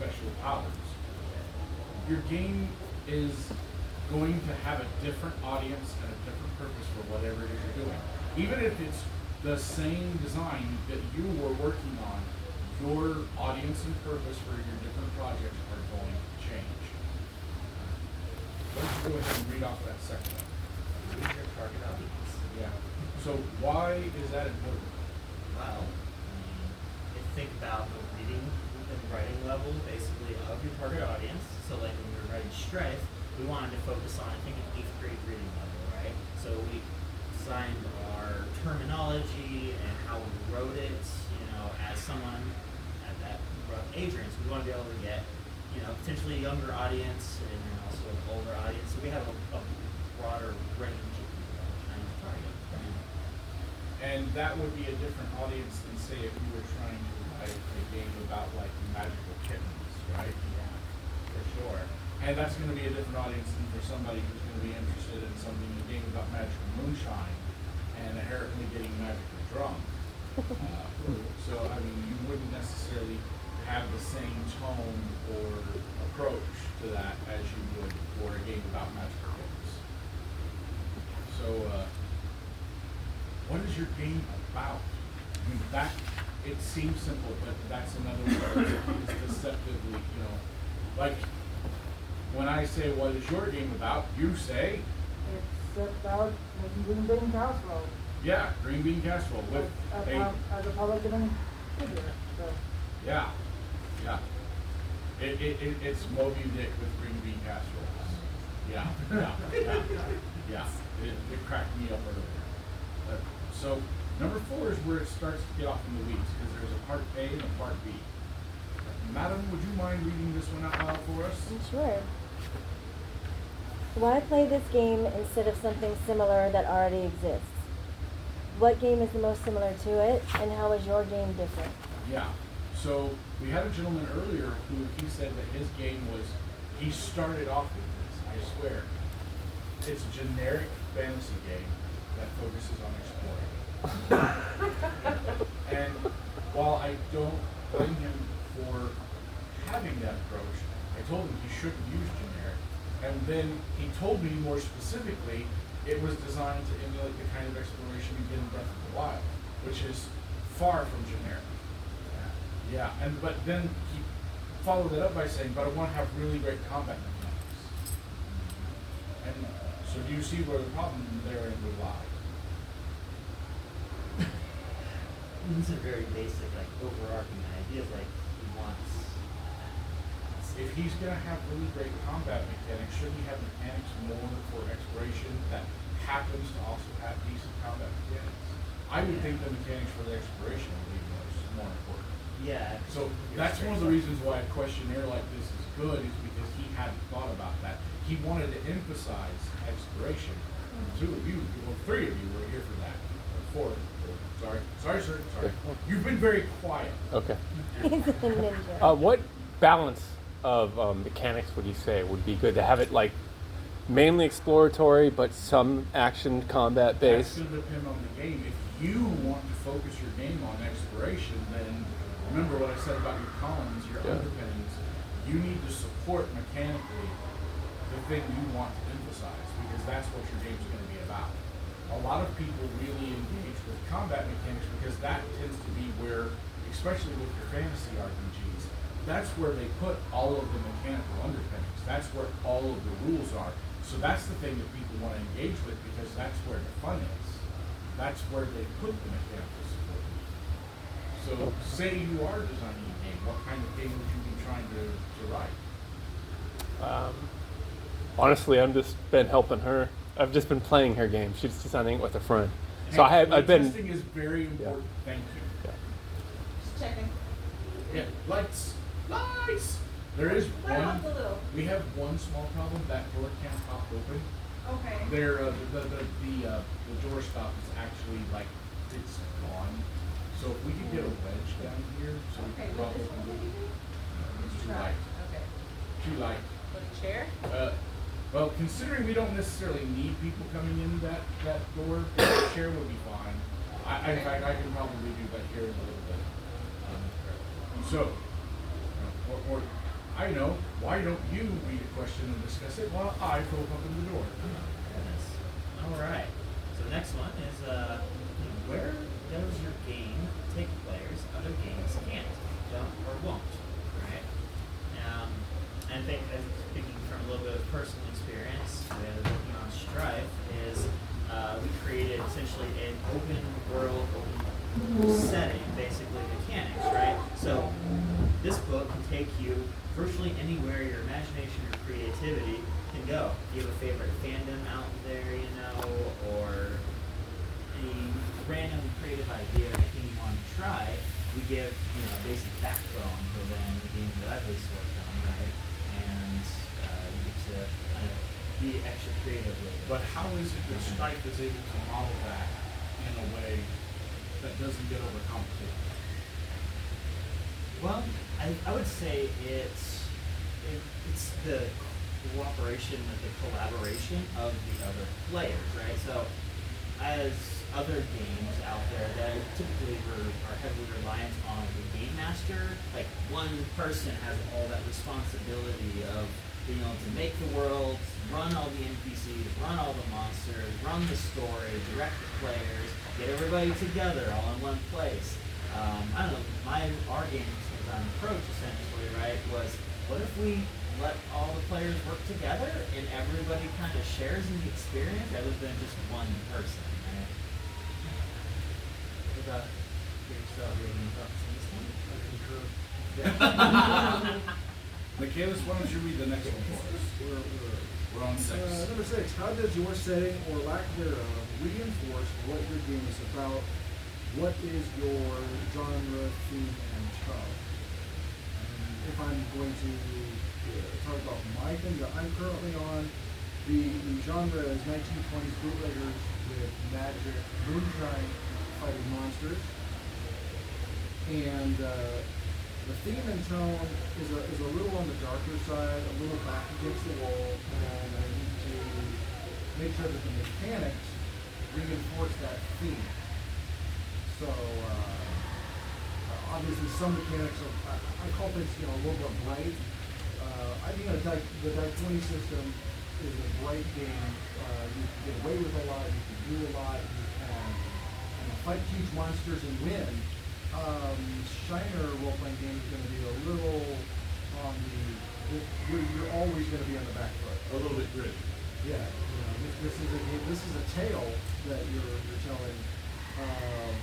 special powers. Your game is going to have a different audience and a different purpose for whatever it is you're doing. Even if it's the same design that you were working on, your audience and purpose for your different projects are going to change. Why don't you go ahead and read off that second one? Who's your target audience? Yeah. So why is that important? Well, if you think about the reading and writing level, basically, of your target audience. So, like when we were writing Strife, we wanted to focus on, I think, an 8th grade reading level, right? So we designed our terminology and how we wrote it, as someone at that rough age range. We want to be able to get, potentially a younger audience and then also an older audience. So we have a broader range of people trying to target. Right? And that would be a different audience than, say, if you were trying to write a game about, like, magical kittens, right? Yeah, for sure. And that's going to be a different audience than for somebody who's going to be interested in something, a game about magical moonshine and inherently getting magical drunk. So, I mean, you wouldn't necessarily have the same tone or approach to that as you would for a game about magical kittens. So, what is your game about? I mean, it seems simple, but that's another word that is deceptively, like, when I say, what is your game about, you say? It's about making green bean casserole. Yeah, green bean casserole with as a Republican figure. So. Yeah. It's Moby Dick with green bean casseroles. Yeah. It cracked me up earlier. So number 4 is where it starts to get off in the weeds, because there's a part A and a part B. Madam, would you mind reading this one out loud for us? Sure. Why play this game instead of something similar that already exists? What game is the most similar to it, and how is your game different? Yeah. So we had a gentleman earlier who he said that his game was, he started off with this, I swear. It's a generic fantasy game that focuses on exploring. And while I don't blame him for having that approach, I told him he shouldn't use generic. And then he told me more specifically it was designed to emulate the kind of exploration you get in Breath of the Wild, which is far from generic. Yeah, but then he followed it up by saying, but I want to have really great combat mechanics. And so do you see where the problem therein would lie? These are very basic, like, overarching ideas, like, he wants... If he's going to have really great combat mechanics, shouldn't he have mechanics more for exploration that happens to also have decent combat mechanics? I would think the mechanics for the exploration would be more important. Yeah. So that's one of the reasons why a questionnaire like this is good, is because he hadn't thought about that. He wanted to emphasize exploration. The 2 of you, well, 3 of you were here for that. 4. Sorry, sir. Sorry. You've been very quiet. Okay. He's a ninja. What balance of mechanics would you say would be good to have it, like, mainly exploratory but some action combat based? That's going to depend on the game. If you want to focus your game on exploration, then remember what I said about your columns, your underpinnings. You need to support mechanically the thing you want to emphasize, because that's what your game's going to be about. A lot of people really engage with combat mechanics because that tends to be where, especially with your fantasy RPGs, that's where they put all of the mechanical underpinnings. That's where all of the rules are. So that's the thing that people want to engage with, because that's where the fun is. That's where they put the mechanical support. So say you are designing a game, what kind of game would you be trying to write? Honestly, I've just been helping her. I've just been playing her game. She's designing it with a friend. So I've been. Testing is very important. Yeah. Thank you. Yeah. Just checking. Yeah, lights. There is What one. about the little? We have one small problem. That door can't pop open. Okay. There, the door stop is actually it's gone. So if we could get a wedge down here, so we Okay, can with pop this open. one maybe? It's too Try. light. Okay. Too light. With a chair? Well, considering we don't necessarily need people coming in that door, the chair would be fine. In fact, I can probably do that here in a little bit. So, or I know. Why don't you read a question and discuss it while I go up in the door? Goodness. All right. So the next one is where does your game take players other games can't, don't, or won't? Right. And I think, speaking from a little bit of personal experience with working on Strife, is we created essentially an open world, open setting, basically mechanics, right? So this book can take you virtually anywhere your imagination or creativity can go. Do you have a favorite fandom out there, you know, or any random creative idea or anything you want to try? We give, you know, basic backbone for then the games that I've always worked on, right? And you get to kind of be extra creative with it. But how is it that Stripe is able to model that in a way that doesn't get overcomplicated? Well, I would say it's the cooperation and the collaboration of the other players, right? So as other games out there that typically are heavily reliant on the game master, like one person has all that responsibility of being able to make the world, run all the NPCs, run all the monsters, run the story, direct the players, get everybody together all in one place. I don't know, our game design approach essentially, right, was what if we let all the players work together and everybody kind of shares in the experience rather than just one person, right? What about yourself? Do you have any thoughts on this one? Michaelis, why don't you read the next one for us? We're on 6. Number 6. How does your setting or lack thereof reinforce what your game is about? What is your genre, theme, and tone? If I'm going to talk about my thing that I'm currently on, the genre is 1920s bootleggers with magic, moonshine, fighting monsters. And the theme and tone is a little on the darker side, a little back against the wall, and I need to make sure that the mechanics reinforce that theme. So obviously some mechanics are, I call things, a little bit bright. I think the Die 20 system is a bright game. You can get away with a lot, you can do a lot, you can fight huge monsters and win. Shiner role-playing game is going to be a little on you're always going to be on the back foot. A little bit gritty. Yeah, this is a tale that you're telling of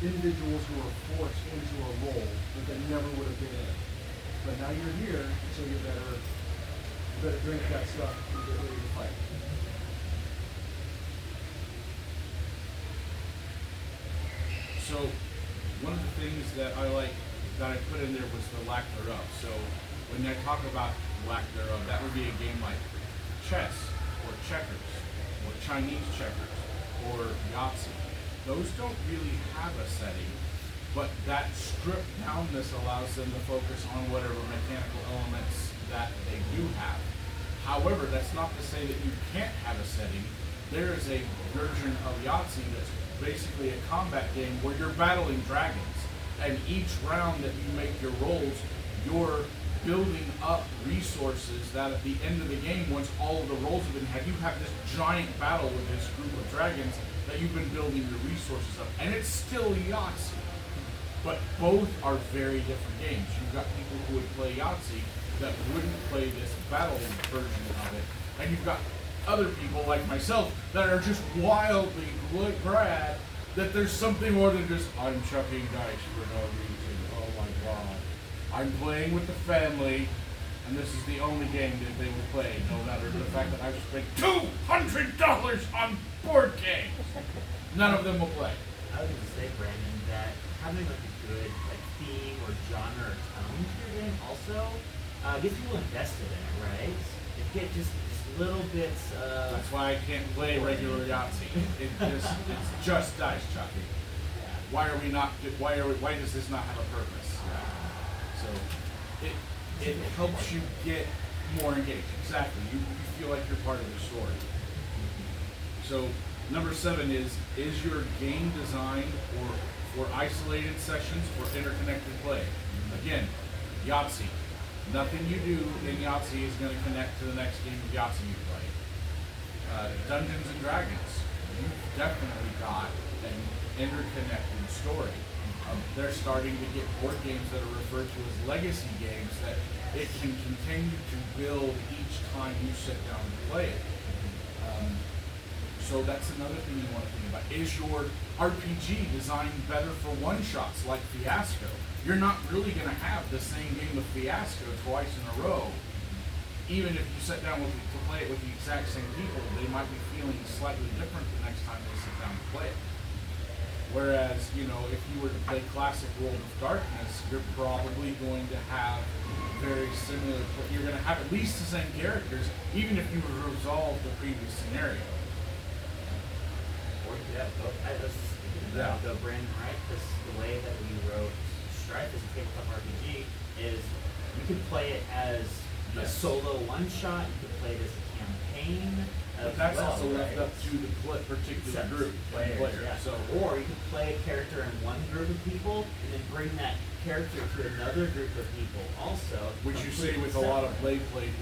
individuals who are forced into a role that they never would have been in. But now you're here, so you better drink that stuff and get ready to fight. So one of the things that I like that I put in there was the lack thereof. So when I talk about lack thereof, that would be a game like chess or checkers or Chinese checkers or Yahtzee. Those don't really have a setting, but that stripped downness allows them to focus on whatever mechanical elements that they do have. However, that's not to say that you can't have a setting. There is a version of Yahtzee that's basically a combat game where you're battling dragons, and each round that you make your rolls, you're building up resources that at the end of the game, once all of the rolls have been had, you have this giant battle with this group of dragons that you've been building your resources up, and it's still Yahtzee. But both are very different games. You've got people who would play Yahtzee that wouldn't play this battle version of it, and you've got other people like myself that are just wildly glad that there's something more than just I'm chucking dice for no reason. Oh my god. I'm playing with the family, and this is the only game that they will play, no matter the fact that I've spent $200 on board games. None of them will play. I was going to say, Brandon, that having like a good theme or genre or tone to your game also gets people invested in it, right? It gets just little bits of... That's why I can't play regular Yahtzee. It's just dice chucking. Why does this not have a purpose? So it helps you get more engaged. Exactly. You feel like you're part of the story. So number 7 is your game designed for isolated sessions or interconnected play? Again, Yahtzee. Nothing you do in Yahtzee is going to connect to the next game of Yahtzee you play. Dungeons and Dragons, you've definitely got an interconnected story. They're starting to get board games that are referred to as legacy games that it can continue to build each time you sit down and play it. So that's another thing you want to think about. Is your RPG designed better for one-shots like Fiasco? You're not really going to have the same game of Fiasco twice in a row. Even if you sit down to play it with the exact same people, they might be feeling slightly different the next time they sit down to play it. Whereas, if you were to play classic World of Darkness, you're probably going to have very similar, you're going to have at least the same characters, even if you were to resolve the previous scenario. The brand, right? The way that we wrote Strife as a tabletop RPG is you could play it as a solo one-shot, you could play it as a campaign. But that's also left up to the particular group players. Yeah. So, or you could play a character in one group of people and then bring that character to another group of people also. which you see with a lot of life plays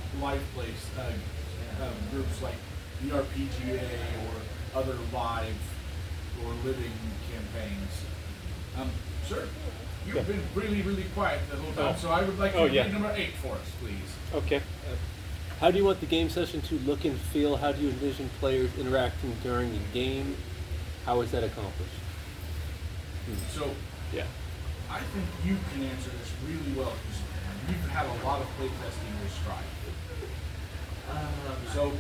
groups like the RPGA or other live or living campaigns. Sir, you've been really, really quiet the whole time, so I would like you to read number 8 for us, please. Okay. How do you want the game session to look and feel? How do you envision players interacting during the game? How is that accomplished? So, Yeah. I think you can answer this really well because you've had a lot of playtesting with Strife. So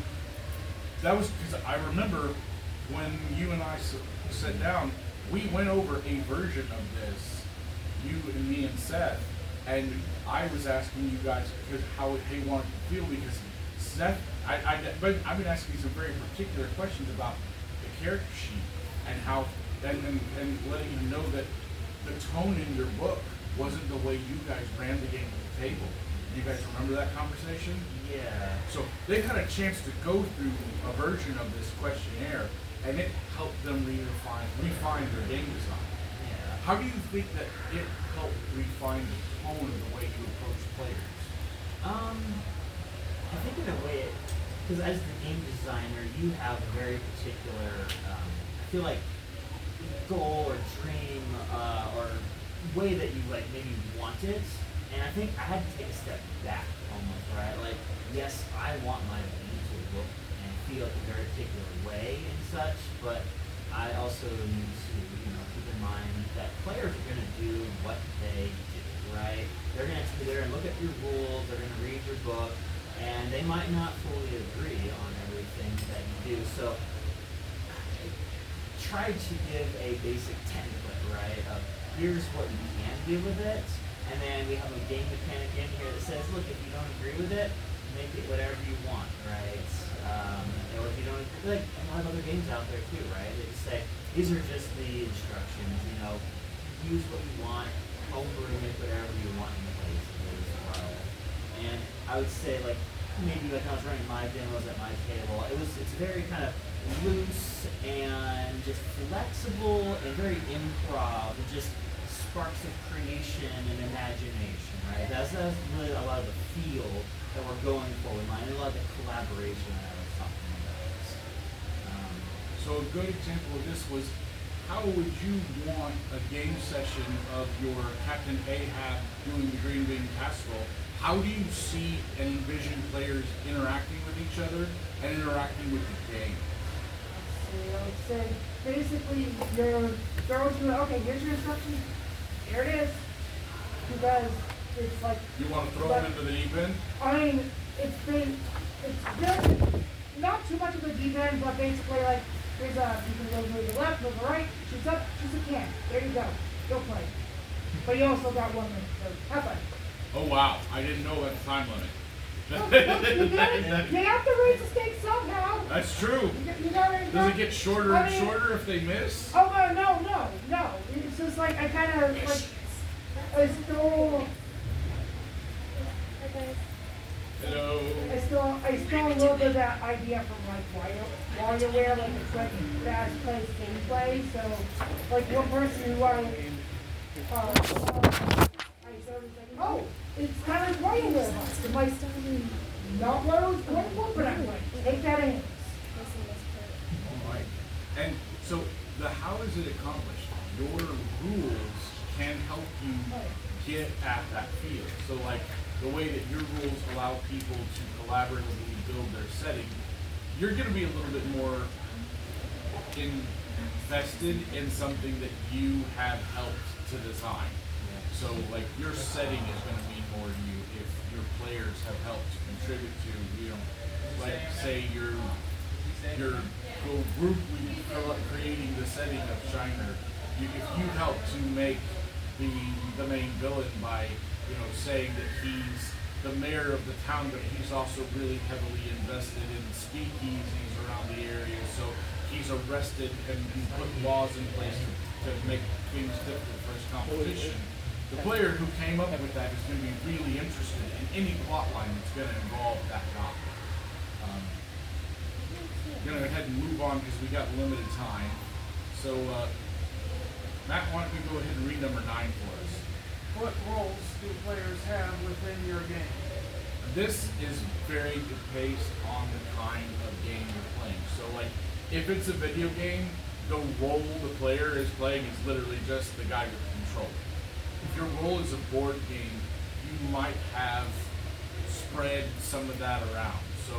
that was because I remember when you and I sat down, we went over a version of this, you and me and Seth, and I was asking you guys because how they wanted to feel because Seth, I've been asking some very particular questions about the character sheet and how and letting you know that the tone in your book wasn't the way you guys ran the game at the table. You guys remember that conversation? Yeah. So they had a chance to go through a version of this questionnaire, and it helped them refine their game design. Yeah. How do you think that it helped refine the tone of the way you approach players? I think in a way, because as the game designer, you have a very particular, I feel like, goal or dream or way that you like maybe want it. And I think I had to take a step back almost, right? Like, yes, I want my game to look and feel like a very particular way and such, but I also need to, keep in mind that players are going to do what they do, right? They're going to sit there and look at your rules, they're going to read your book, and they might not fully agree on everything that you do. So I tried to give a basic template, right, of here's what you can do with it, and then we have a game mechanic in here that says, look, if you don't agree with it, make it whatever you want, right? Or if you don't, like a lot of other games out there too, right? They just say, these are just the instructions, use what you want, homebrew, make whatever you want in the place as well. And I would say, like, maybe like I was running my demos at my table, it's very kind of loose and just flexible and very improv and just sparks of creation and imagination, right? That's really a lot of the feel that we're going for in mind, and a lot of the collaboration that I was talking about. So a good example of this was, how would you want a game session of your Captain Ahab doing the Green Bean Casserole? How do you see and envision players interacting with each other and interacting with the game? So I would say, basically, you're throwing to it, okay, here's your instructions, here it is. Because it's like... You want to throw them into the deep end? I mean, it's really, not too much of a deep end, but basically like, you can go to the left, go to the right, shoots up, shoots a can. There you go. Go play. But you also got 1 minute, so have fun. Oh wow, I didn't know about the time limit. You have to raise the stakes somehow. That's true. You gotta, Does it get shorter and shorter if they miss? Oh, no. It's just like, I kind of, like, I stole Hello. a little bit of that idea from like WarioWare, like it's like fast-paced gameplay. So, like one person who so oh, it's kind of like Royal Warehouse. It might not what I was going for, but I'm like, take that in. All right. And so how is it accomplished? Your rules can help you get at that field. So like the way that your rules allow people to collaboratively build their setting, you're going to be a little bit more invested in something that you have helped to design. So like your setting is going to mean more to you if your players have helped to contribute to, like say your little group creating the setting of Shiner. If you help to make the main villain by saying that he's the mayor of the town, but he's also really heavily invested in speakeasies around the area, so he's arrested and put laws in place to make things difficult for his competition. The player who came up with that is going to be really interested in any plot line that's going to involve that guy. I'm going to go ahead and move on because we got limited time. So, Matt, why don't you go ahead and read number 9 for us? What roles do players have within your game? This is very based on the kind of game you're playing. So, like, if it's a video game, the role the player is playing is literally just the guy with control. If your role is a board game, you might have spread some of that around. So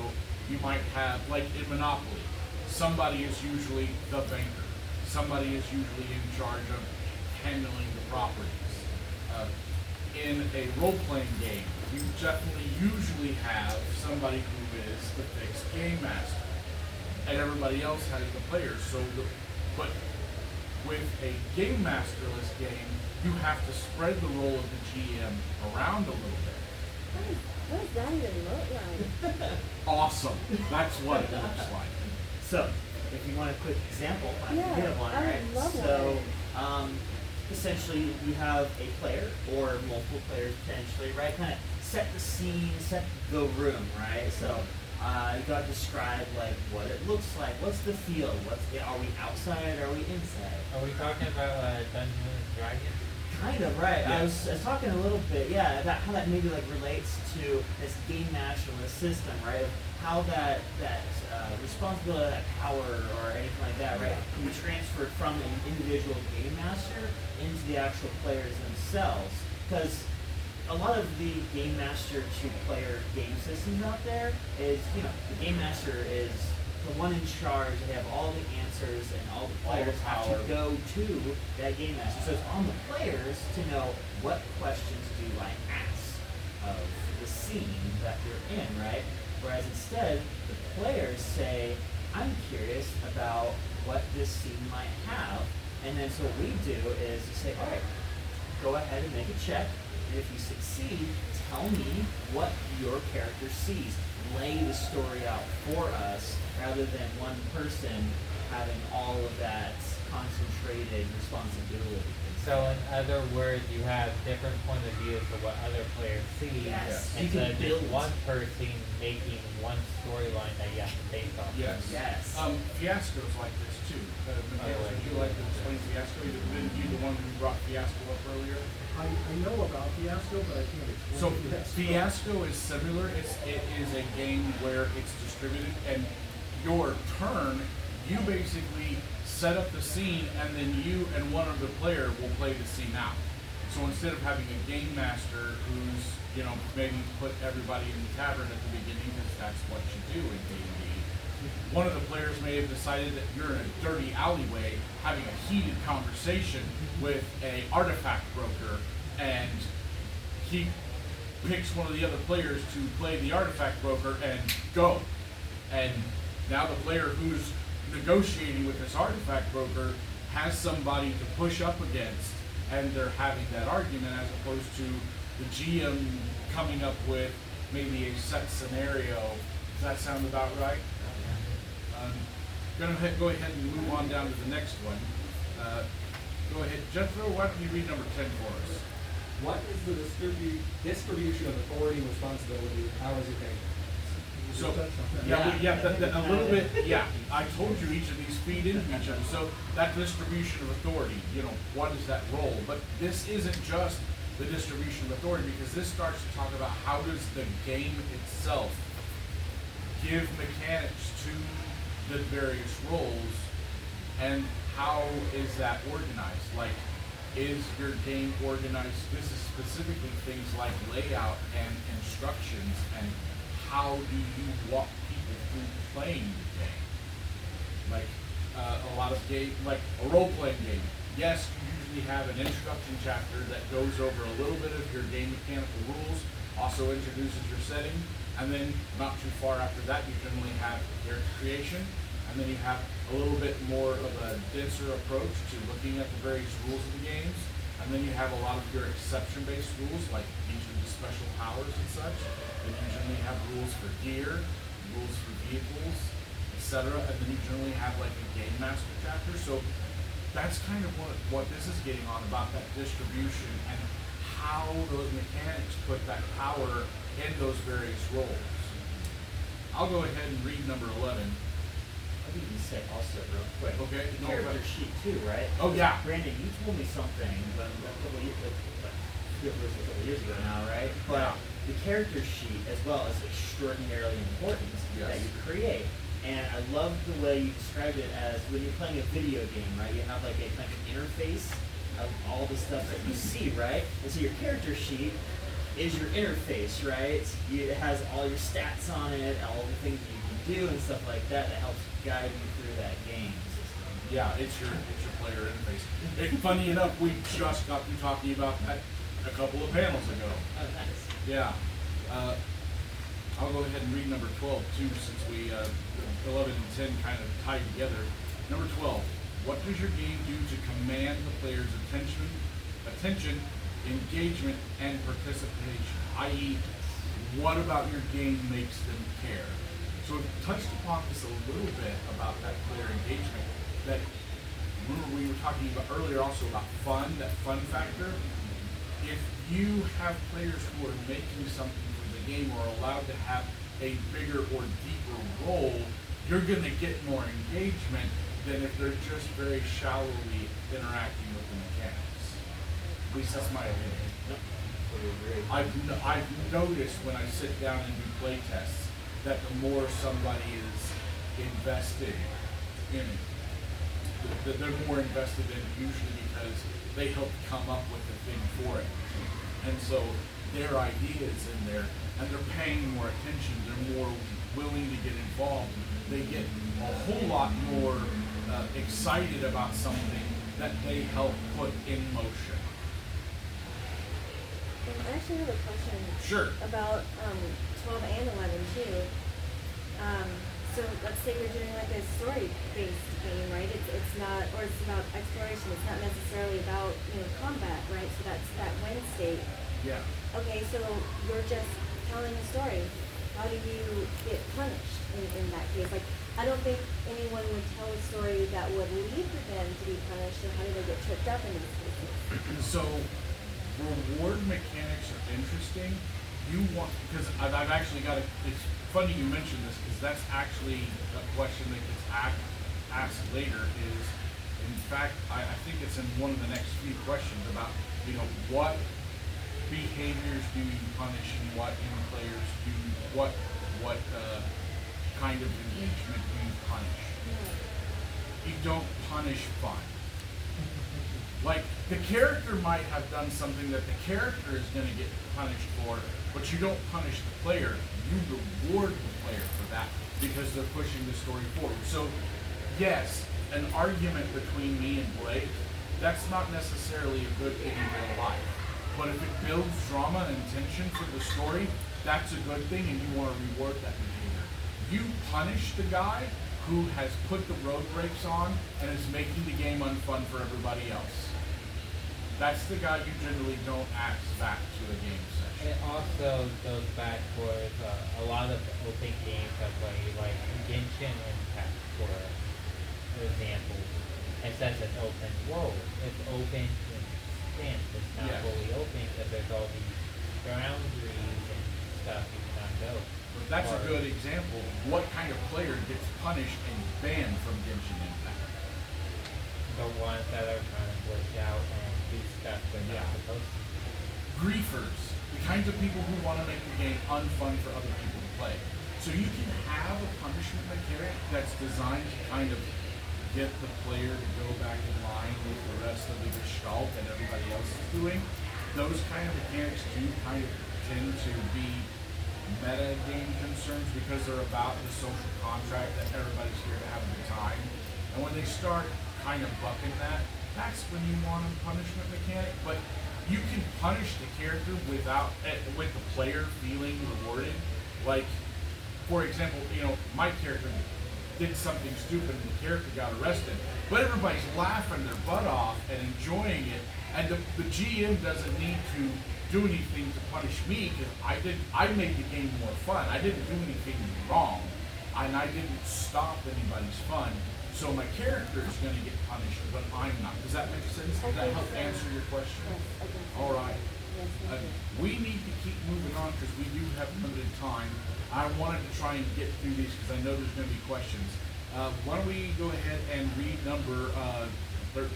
you might have, like in Monopoly, somebody is usually the banker. Somebody is usually in charge of handling the properties. In a role-playing game, you definitely usually have somebody who is the fixed game master, and everybody else has the players. But with a game masterless game, you have to spread the role of the GM around a little bit. What does that even look like? Awesome. That's what it looks like. So, if you want a quick example, I Yeah, can give one, I would right? love So, one. essentially, you have a player or multiple players potentially, right? Kind of set the scene, set the room, right? So, you got to describe like what it looks like. What's the feel? Are we outside? Are we inside? Are we talking about Dungeons and Dragons? Kind of, right. I Yes. was talking a little bit, yeah, about how that maybe like relates to this game masterless system, right? Of how that responsibility, that power, or anything like that, right, can be transferred from an individual game master into the actual players themselves. Because a lot of the game master to player game systems out there is, the game master is the one in charge. They have all the answers, and all the players have to go to that game master. So it's on the players to know what questions do I ask of the scene that they're in, right? Whereas instead, the players say, I'm curious about what this scene might have. And then so what we do is you say, all right, go ahead and make a check. And if you succeed, tell me what your character sees. Lay the story out for us rather than one person having all of that concentrated responsibility. So in other words, you have different point of views of what other players see. Yes. You Instead can of build just one person making one storyline that you have to base off. Yes. Yes. Fiasco's like this too. Michaela, would you like to explain Fiasco? Didn't you the one who brought Fiasco up earlier? I know about Fiasco, but I can't explain So it. Fiasco is similar. It is a game where it's distributed, and your turn, you basically set up the scene, and then you and one other player will play the scene out. So instead of having a game master who's maybe put everybody in the tavern at the beginning, because that's what you do in D&D, one of the players may have decided that you're in a dirty alleyway having a heated conversation with a artifact broker, and he picks one of the other players to play the artifact broker and go. And now the player who's negotiating with this artifact broker has somebody to push up against, and they're having that argument, as opposed to the GM coming up with maybe a set scenario. Does that sound about right? Go ahead and move on down to the next one. Go ahead, Jethro, why don't you read number 10 for us? What is the distribution of authority and responsibility? How is it made? So, Yeah. a little bit, yeah. I told you each of these feed into each other. So that distribution of authority, what is that role? But this isn't just the distribution of authority, because this starts to talk about how does the game itself give mechanics to the various roles, and how is that organized? Like, is your game organized? This is specifically things like layout and instructions, and how do you walk people through playing the game? Like a lot of like a role-playing game. Yes, you usually have an introduction chapter that goes over a little bit of your game mechanical rules, also introduces your setting, and then not too far after that, you generally have character creation, and then you have a little bit more of a denser approach to looking at the various rules of the games, and then you have a lot of your exception-based rules, like each of the special powers and such. Then you generally have rules for gear, rules for vehicles, etc. And then you generally have like a game master chapter. So that's kind of what this is getting on about that distribution and how those mechanics put that power in those various roles. I'll go ahead and read number 11. I think you said also real quick. Okay. The No, character but- sheet too, right? Oh, yeah. Brandon, you told me something when a couple years, a couple years ago now, right? But the character sheet as well is extraordinarily important that Yes. you create. And I love the way you described it as when you're playing a video game, right? You have like an interface of all the stuff that you see, right? And so your character sheet is your interface, right? It has all your stats on it, all the things you can do and stuff like that that helps guide you through that game system. Yeah, it's your player interface. Funny enough, we just got through talking about that a couple of panels ago. Oh, nice. Yeah. I'll go ahead and read number 12 too, since we 11 and 10 kind of tied together. Number 12. What does your game do to command the player's attention, engagement, and participation? I.e., what about your game makes them care? So we've touched upon this a little bit about that player engagement. That remember we were talking about earlier also about fun, that fun factor. If you have players who are making something from the game or allowed to have a bigger or deeper role, you're going to get more engagement than if they're just very shallowly interacting with the mechanics. At least that's my opinion. I've noticed when I sit down and do play tests that the more somebody is invested in it, that they're more invested in it usually because they helped come up with the thing for it. And so their idea is in there and they're paying more attention, they're more willing to get involved. They get a whole lot more excited about something that they help put in motion. I actually have a question. Sure. About 12 and 11 too. So let's say you're doing like a story-based game, right? It's not, or it's about exploration. It's not necessarily about combat, right? So that's that win state. Yeah. Okay, so you're just telling a story. How do you get punished in that case? Like, I don't think anyone would tell a story that would lead them to be punished. So how do they get tripped up in these cases? So reward mechanics are interesting. You want, because I've actually got it's funny you mentioned this because that's actually a question that gets asked later is, in fact, I think it's in one of the next few questions about, what behaviors do you punish and what in players do, what kind of engagement do you punish? You don't punish fun. Like, the character might have done something that the character is going to get punished for, but you don't punish the player. You reward the player for that because they're pushing the story forward. So, yes, an argument between me and Blake, that's not necessarily a good thing in real life. But if it builds drama and tension for the story, that's a good thing and you want to reward that behavior. You punish the guy who has put the road brakes on and is making the game unfun for everybody else. That's the guy you generally don't axe back to a game session. It also goes back towards a lot of open games I play, like Genshin Impact, for example. It says it's open world. It's open in sense. It's not fully open because there's all these boundaries and stuff you cannot go. But that's a good example of what kind of player gets punished and banned from Genshin Impact. The ones that are trying to glitch out and do stuff they're not supposed to. griefers, the kinds of people who want to make the game unfun for other people to play. So you can have a punishment mechanic that's designed to kind of get the player to go back in line with the rest of the gestalt that everybody else is doing. Those kind of mechanics do kind of tend to be meta game concerns because they're about the social contract that everybody's here to have a good time. And when they start kind of bucking that, that's when you want a punishment mechanic. But you can punish the character without with the player feeling rewarded. Like, for example, my character did something stupid and the character got arrested, but everybody's laughing their butt off and enjoying it, and the GM doesn't need to do anything to punish me because I made the game more fun. I didn't do anything wrong, and I didn't stop anybody's fun. So my character is going to get punished, but I'm not. Does that make sense? Does that help answer your question? Yes, I think so. All right. Yes, thank you. We need to keep moving on because we do have limited time. I wanted to try and get through these because I know there's going to be questions. Why don't we go ahead and read number 13?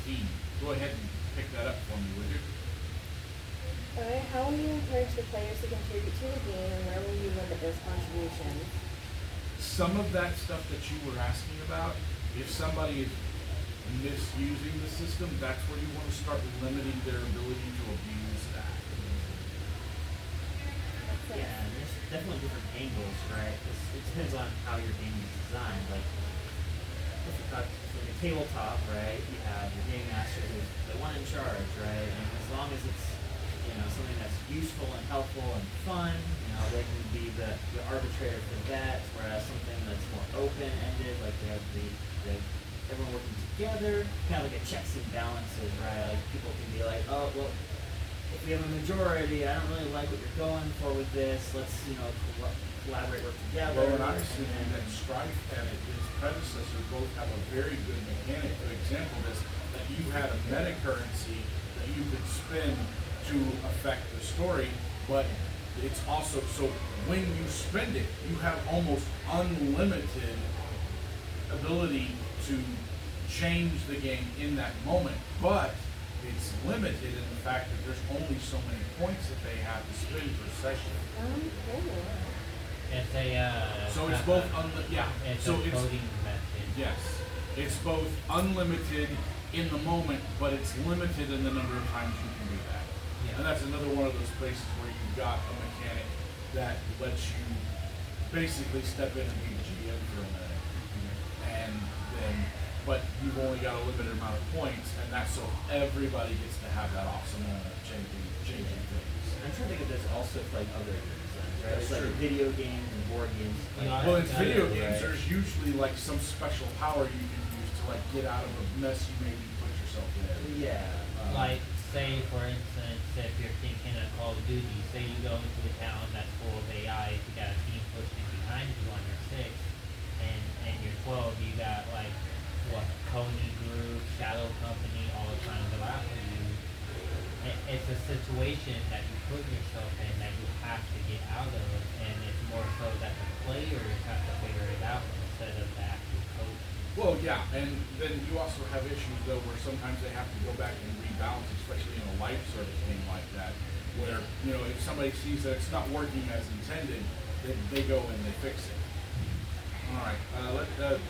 Go ahead and pick that up for me, would you? Alright, how will you encourage the players to contribute to the game, and where will you limit those contributions? Some of that stuff that you were asking about, if somebody is misusing the system, that's where you want to start limiting their ability to abuse that. That's like, Yeah, and there's definitely different angles, right? It depends on how your game is designed. Like, if you got like a tabletop, right, you have your game master who's the one in charge, right? And as long as it's, something that's useful and helpful and fun, they can be the arbitrator for that, whereas something that's more open-ended, like they have the everyone working together, kind of like a checks and balances, right? Like people can be like, oh, well, if we have a majority, I don't really like what you're going for with this. Let's, collaborate, work together. Well, and I was thinking that Strife and its predecessor both have a very good mechanic. For example, that you had a meta currency that you could spend to affect the story, but it's also, so when you spend it, you have almost unlimited ability to change the game in that moment, but it's limited in the fact that there's only so many points that they have to spend per session. cool. It's a So it's both it's so a it's coding method. yes, it's both unlimited in the moment, but it's limited in the number of times you can do that. Yeah. And that's another one of those places where you've got a mechanic that lets you basically step in and be GM for a minute, and then, but you've only got a limited amount of points, and that's so everybody gets to have that awesome moment of changing things. I'm trying to think of this also for like other games, right? That's It's like true. video games and board games. You know, Well, in Yeah, video right. games, there's usually like some special power you can use to like get out of a mess you maybe put yourself in. Yeah. Like, say for instance, if you're thinking of Call of Duty, say you go into a town that's full of AI, you got a team pushing behind you on your 6, and you're 12, you got like, Coney Group, Shadow Company, all trying to go after you. It's a situation that you put yourself in that you have to get out of, and it's more so that the players have to figure it out instead of the actual coach. Well, yeah, and then you also have issues though where sometimes they have to go back and rebalance, especially in a life service game like that, where if somebody sees that it's not working as intended, they go and they fix it. All right,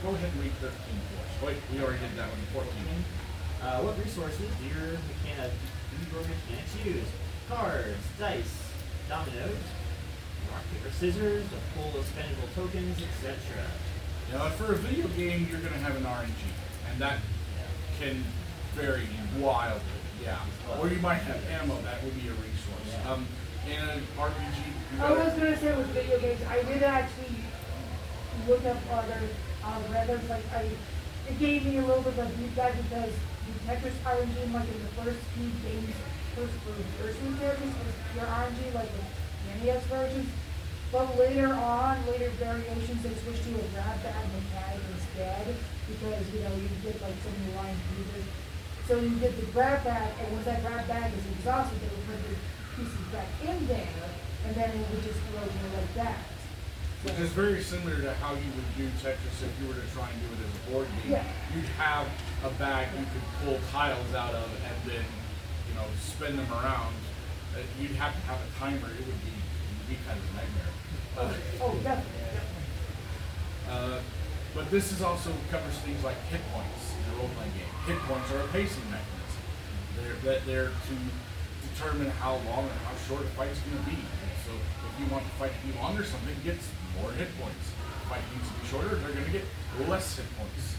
go ahead and read 13 for us. Wait, we already did that one. 14. What resources do your mechanics use? Cards, dice, dominoes, rock, paper, scissors, a pool of spendable tokens, etc. Now, for a video game, you're going to have an RNG, and that can vary wildly. Yeah, or you might have ammo. That would be a resource. In an RPG, you I was gonna say with video games, I did actually look up other algorithms. Like it gave me a little bit of feedback because the Tetris RNG, like in the first few games, first few Tetris was pure RNG, like the NES versions. But later variations, they switched to a grab bag mechanic instead because you get like so many lines users. So you get the grab bag, and once that grab bag is exhausted, they would put the pieces back in there, and then it would just rotate like that. Which is very similar to how you would do Tetris if you were to try and do it as a board game. Yeah. You'd have a bag you could pull tiles out of and then, spin them around you'd have to have a timer. It would be kind of a nightmare. Oh, definitely. But this is also covers things like hit points in a role-playing game. Hit points are a pacing mechanism. They're to determine how long and how short a fight's going to be. So if you want the fight to be longer, something gets more hit points. If the fight needs to be shorter, they're going to get less hit points.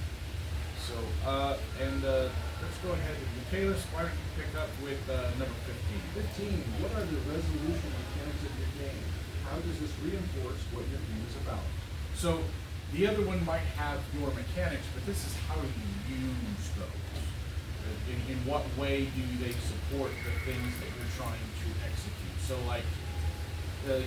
So, let's go ahead. Michaelis, why don't you pick up with number 15? 15, what are the resolution mechanics of your game? How does this reinforce what your game is about? So the other one might have your mechanics, but this is how you use those. In what way do they support the things that you're trying to execute? So like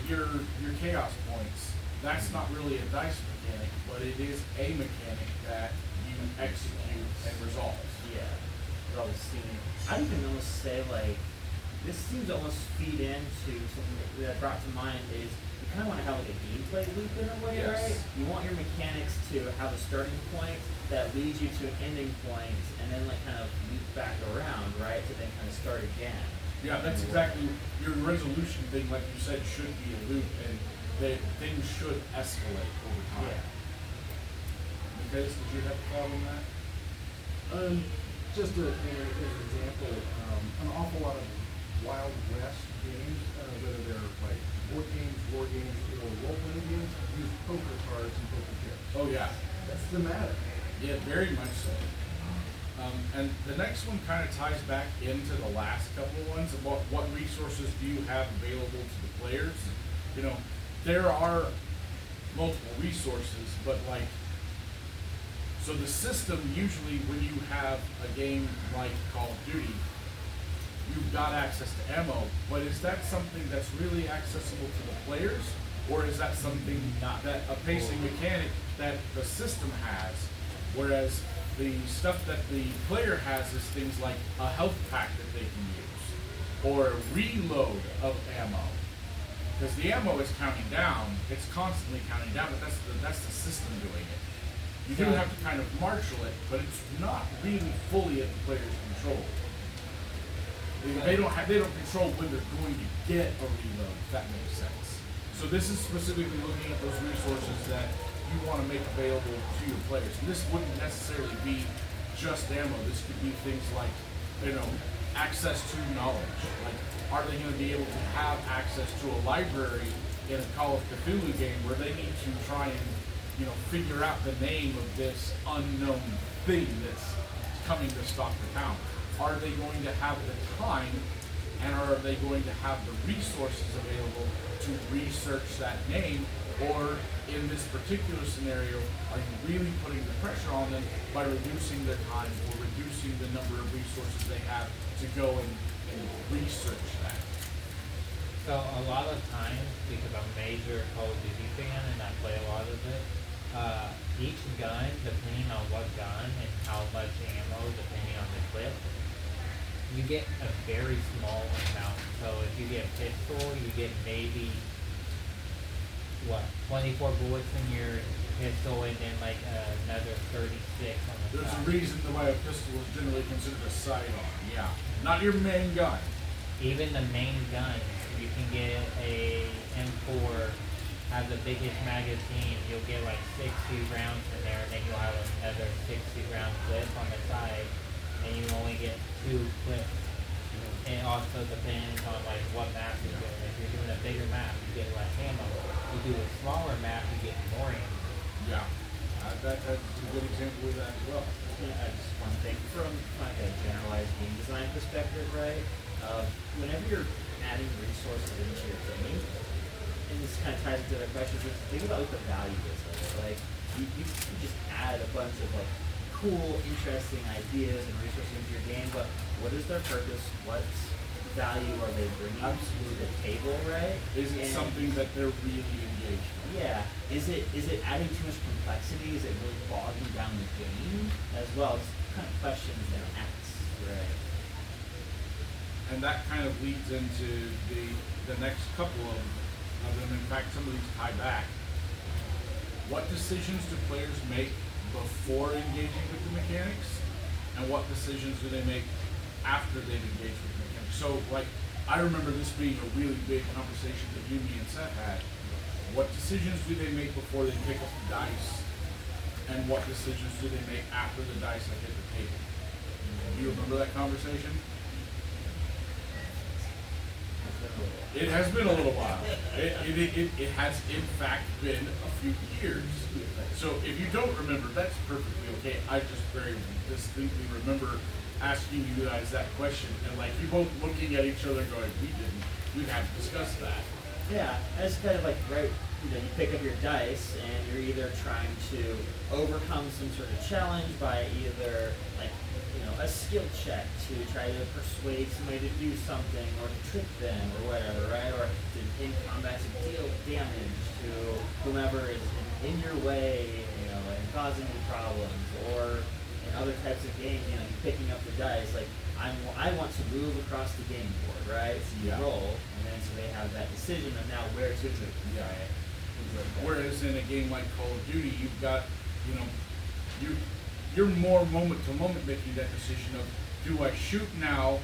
your chaos points, that's not really a dice mechanic, but it is a mechanic that you execute and resolve. Yeah, it always seemed. I'd even almost say like this seems to almost feed into something that brought to mind is you kind of want to have like a gameplay loop in a way, Yes. right? You want your mechanics to have a starting point that leads you to an ending point, and then like kind of loop back around, right? To then kind of start again. Yeah, that's exactly your resolution thing. Like you said, should be a loop, and things should escalate over time. Yeah. Because did you have a thought on that? Just as an example, an awful lot of Wild West games, whether they're like board games, war games, or role-playing games, use poker cards and poker chips. Oh yeah. That's thematic. Yeah, very much so. And the next one kind of ties back into the last couple of ones about what resources do you have available to the players. You know, there are multiple resources, but like, so the system usually when you have a game like Call of Duty, you've got access to ammo, but is that something that's really accessible to the players? Or is that something that a pacing mechanic that the system has, whereas the stuff that the player has is things like a health pack that they can use, or a reload of ammo. Because the ammo is counting down, it's constantly counting down, but that's the system doing it. You do have to kind of marshal it, but it's not really fully at the player's control. They don't control when they're going to get a reload, if that makes sense. So this is specifically looking at those resources that you want to make available to your players. And this wouldn't necessarily be just ammo. This could be things like, access to knowledge. Like, are they going to be able to have access to a library in a Call of Cthulhu game where they need to try and, figure out the name of this unknown thing that's coming to stop the town? Are they going to have the time, and are they going to have the resources available to research that name? Or in this particular scenario, are you really putting the pressure on them by reducing their time or reducing the number of resources they have to go and research that? So a lot of times, because I'm a major Call of Duty fan and I play a lot of it, each gun, depending on what gun and how much ammo, depending on the clip, you get a very small amount. So if you get a pistol, you get maybe 24 bullets in your pistol, and then like another 36 on the There's side. a reason why a pistol is generally considered a sidearm. Yeah, not your main gun. Even the main gun, you can get a M4, have the biggest magazine. You'll get like 60 rounds in there, and then you'll have another 60 round clip on the side, and you only get 2 clips. And it also depends on like what map you're doing. If you're doing a bigger map, you get less ammo. If you do a smaller map, you get more ammo. Yeah, that's a good example of that as well. Yeah, just one thing from like a generalized game design perspective, right? Whenever you're adding resources into your game, and this kind of ties into the questions, is think about what the value is of it. Like you just add a bunch of like cool, interesting ideas and resources into your game, but what is their purpose? What value are they bringing to the table, right? Is it something that they're really engaged in? Yeah. Is it adding too much complexity? Is it really bogging down the game as well? It's kind of questions they're asked, right? And that kind of leads into the next couple of them. In fact, some of these tie back. What decisions do players make before engaging with the mechanics? And what decisions do they make after they've engaged with the mechanics? So, like, I remember this being a really big conversation that you, me, and Seth had. What decisions do they make before they pick up the dice? And what decisions do they make after the dice have hit the table? Do you remember that conversation? It has been a little while. It has, in fact, been a few years. So if you don't remember, that's perfectly okay. I just very distinctly remember asking you guys that question, and like you both looking at each other going, we hadn't discussed that. Yeah, and it's kind of like, right, you know, you pick up your dice and you're either trying to overcome some sort of challenge by either, like, you know, a skill check to try to persuade somebody to do something or to trick them or whatever, right? Or to, in combat to deal damage to whomever is in your way, you know, and causing you problems. Or in other types of games, you know, you're picking up the dice, like, I want to move across the game board, right? So you Yeah. roll, and then so they have that decision of now where to move, Yeah. right? Things like that. Whereas in a game like Call of Duty, you've got, you know, you're more moment to moment making that decision of, do I shoot now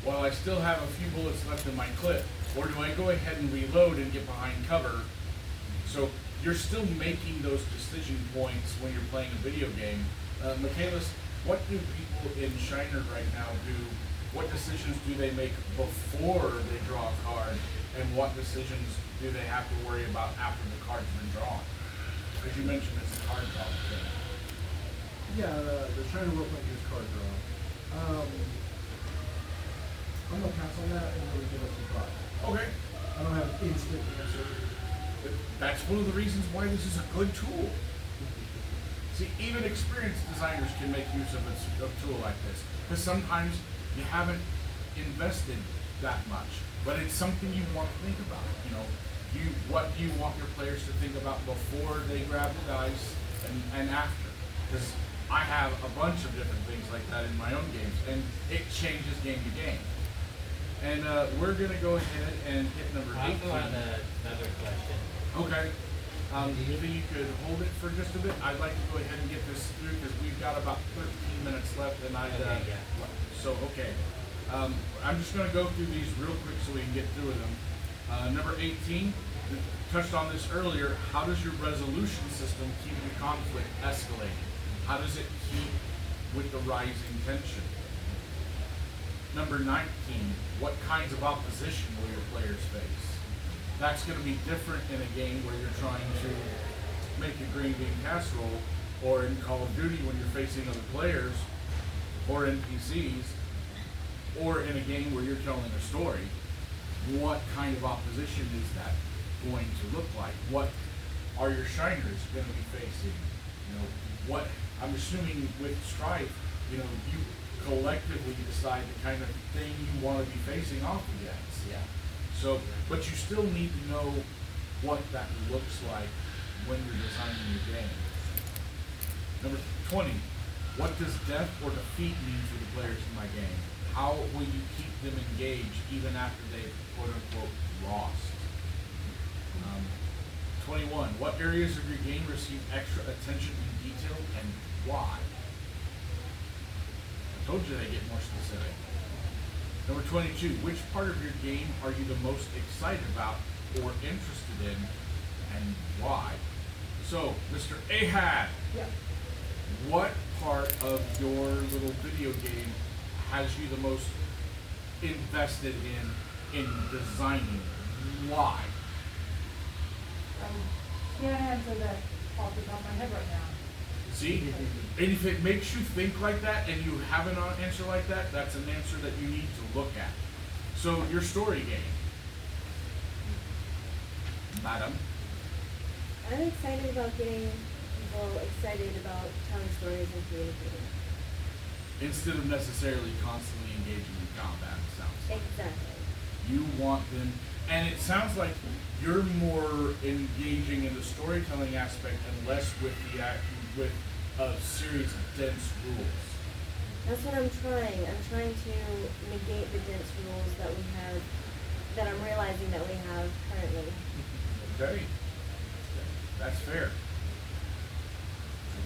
while I still have a few bullets left in my clip, or do I go ahead and reload and get behind cover? So you're still making those decision points when you're playing a video game. Michaelis, what do people in Shiner right now do? What decisions do they make before they draw a card, and what decisions do they have to worry about after the card's been drawn? Because you mentioned it's a card draw thing. Yeah, the China role playing is card draw. I'm gonna pass on that and really give us some thought. Okay. I don't have an instant answer. That's one of the reasons why this is a good tool. See, even experienced designers can make use of a tool like this, because sometimes you haven't invested that much, but it's something you want to think about. You know, what do you want your players to think about before they grab the dice and after? Because I have a bunch of different things like that in my own games, and it changes game to game. And we're gonna go ahead and hit number I 18. also had another question. Okay. If you could hold it for just a bit, I'd like to go ahead and get this through because we've got about 13 minutes left, and Okay, yeah. So okay. I'm just going to go through these real quick so we can get through them. Number 18, we touched on this earlier. How does your resolution system keep the conflict escalating? How does it keep with the rising tension? Number 19, what kinds of opposition will your players face? That's going to be different in a game where you're trying to make a green bean casserole, or in Call of Duty when you're facing other players, or NPCs, or in a game where you're telling a story. What kind of opposition is that going to look like? What are your shiners going to be facing? You know, what I'm assuming with Strife, you know, you collectively decide the kind of thing you want to be facing off against. Yeah. So, but you still need to know what that looks like when you're designing your game. Number 20, what does death or defeat mean for the players in my game? How will you keep them engaged even after they've quote unquote lost? 21, what areas of your game receive extra attention and detail and why? I told you they get more specific. Number 22, which part of your game are you the most excited about or interested in, and why? So, Mr. Ahad, Yeah. what part of your little video game has you the most invested in designing? Why? Can't answer that off the top of my head right now. See? And if it makes you think like that and you have an answer like that, that's an answer that you need to look at. So, your story game. Madam? I'm excited about getting people excited about telling stories and communicating. Instead of necessarily constantly engaging in combat, it sounds like. Exactly. You want them, and it sounds like you're more engaging in the storytelling aspect and less with the with a series of dense rules. That's what I'm trying. I'm trying to negate the dense rules that we have, that I'm realizing that we have currently. Okay, that's fair.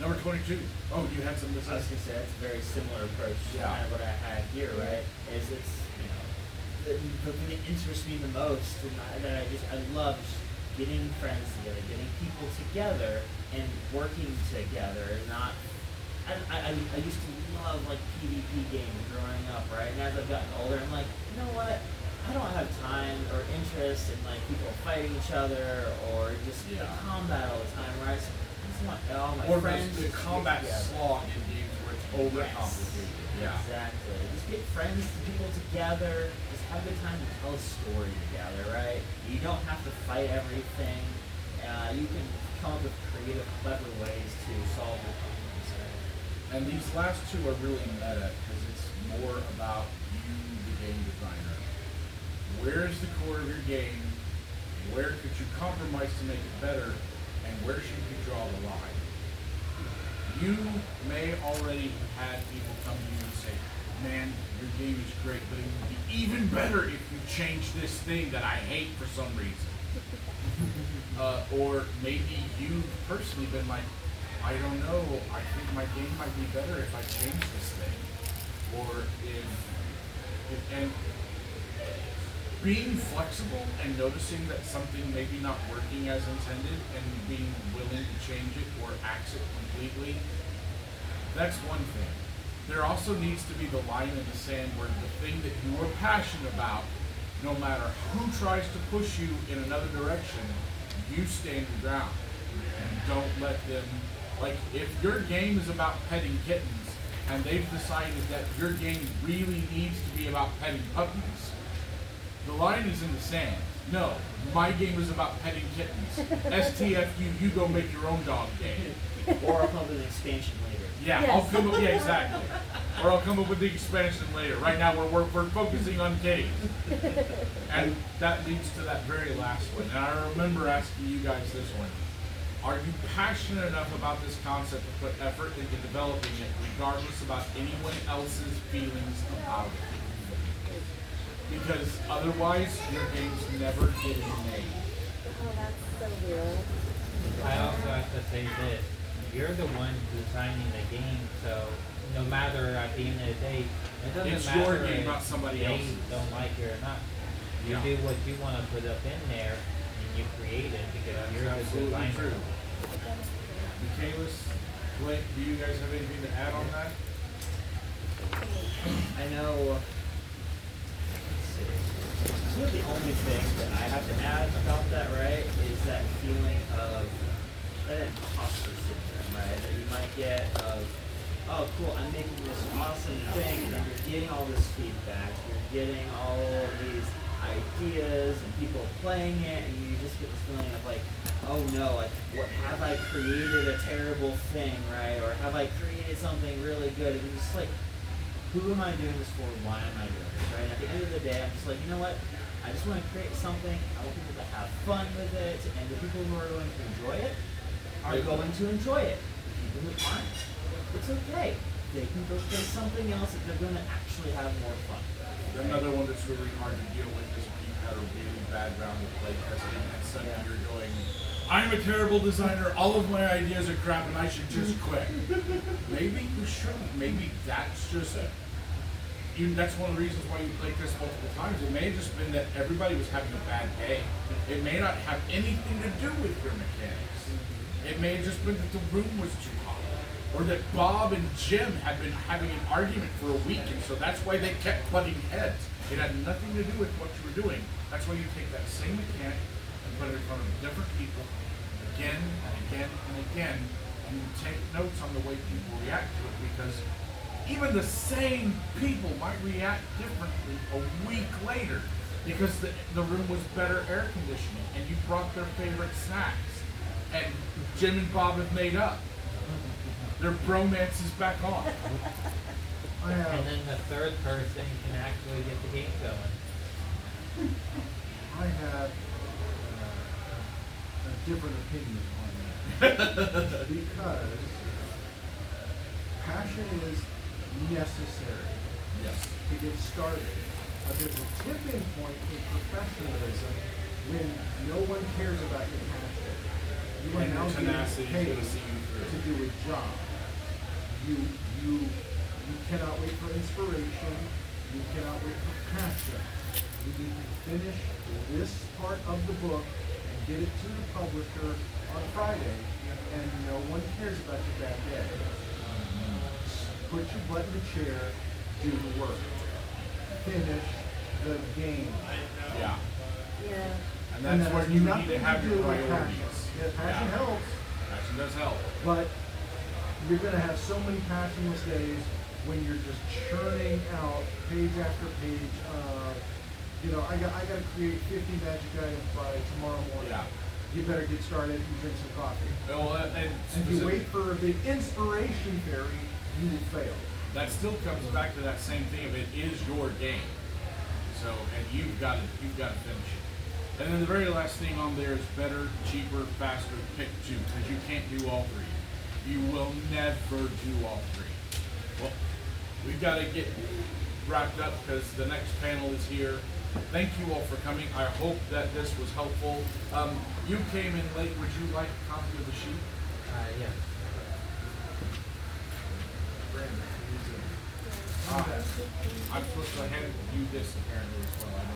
Number 22. Oh, you had something to I was say? gonna say that's a very similar approach to Yeah. kind of what I had here, right? Is it's, you know, the thing that interests me the most, and I love just getting friends together, getting people together, and working together. Not, I used to love like PvP games growing up, right? And as I've gotten older, I'm like, you know what? I don't have time or interest in like people fighting each other or just combat all the time, right? So I just want all my Or friends the to combat get together. slog in games where it's overcomplicated. Yeah. Exactly. Just get friends, people together. Just have a good time and tell a story together, right? You don't have to fight everything. You can come up with creative, clever ways to solve your problems. Right? And these last two are really meta because it's more about you, the game designer. Where's the core of your game? Where could you compromise to make it better? And where should you draw the line? You may already have had people come to you and say, man, your game is great, but it would be even better if you changed this thing that I hate for some reason. Or maybe you've personally been like, I don't know, I think my game might be better if I change this thing. Or and being flexible and noticing that something maybe not working as intended and being willing to change it or axe it completely, that's one thing. There also needs to be the line in the sand where the thing that you are passionate about, no matter who tries to push you in another direction, you stand your ground. And don't let them, like if your game is about petting kittens and they've decided that your game really needs to be about petting puppies, the line is in the sand. No, my game is about petting kittens. STFU, you go make your own dog game. Or I'll come up with an expansion later. Yeah, Yes. I'll come up. Yeah, exactly. Or I'll come up with the expansion later. Right now, we're focusing on kitties, and that leads to that very last one. And I remember asking you guys this one: are you passionate enough about this concept to put effort into developing it, regardless about anyone else's feelings about it? Because otherwise, your game's never getting made. Oh, that's so real. I also have to say this. You're the one designing the game, so no matter at the end of the day, it doesn't It's matter your game, if not somebody they else's. don't like it or not. You Yeah. do what you want to put up in there, and you create it because you're the Absolutely designer. true. Michaelis, Blake, do you guys have anything to add on that? I know. Sort of the only thing that I have to add about that, right, is that feeling of that imposter syndrome, right? That you might get of, oh, cool, I'm making this awesome thing, and you're getting all this feedback, you're getting all of these ideas and people playing it, and you just get this feeling of like, oh no, like, what have I created a terrible thing, right? Or have I created something really good? And you're just like, who am I doing this for? Why am I doing this, right? And at the end of the day, I'm just like, you know what? I just want to create something. I want people to have fun with it, and the people who are going to enjoy it are going to enjoy it. The people who aren't, it's okay. They can go play something else that they're going to actually have more fun. Another one that's really hard to deal with is when you've had a really bad round of play testing and suddenly you're going, I'm a terrible designer, all of my ideas are crap and I should just quit. Maybe you shouldn't. Maybe that's just that's one of the reasons why you play test multiple times. It may have just been that everybody was having a bad day. It may not have anything to do with your mechanics. It may have just been that the room was too hot. Or that Bob and Jim had been having an argument for a week, and so that's why they kept butting heads. It had nothing to do with what you were doing. That's why you take that same mechanic and put it in front of different people again and again and again, and you take notes on the way people react to it, because even the same people might react differently a week later because the room was better air conditioning and you brought their favorite snacks and Jim and Bob have made up. Their bromance is back on. And then the third person can actually get the game going. I have a different opinion on that. Because passion is necessary Yes. to get started. But there's a tipping point in professionalism when no one cares about your passion. You are And now your tenacity getting is paid gonna see you through. to do a job. You cannot wait for inspiration. You cannot wait for passion. You need to finish this part of the book and get it to the publisher on Friday, and no one cares about your bad day. Put your butt in the chair, do the work. Finish the game. Yeah. Yeah. And that's that where has you need nothing to have your do with priorities. passion. Yeah, passion Yeah. helps, Passion does help. but you're gonna have so many passionless days when you're just churning out page after page of, I gotta create 50 magic items by tomorrow morning. Yeah. You better get started and drink some coffee. Well, and And if you wait for the inspiration fairy, you will fail. that still comes back to that same thing of it is your game. So, and you've got to finish it. And then the very last thing on there is better, cheaper, faster, pick two, because you can't do all three. You will never do all three. Well, we've got to get wrapped up because the next panel is here. Thank you all for coming. I hope that this was helpful. You came in late. Would you like a copy of the sheet? Yeah. Brandon, I'm supposed to hand you this apparently as well.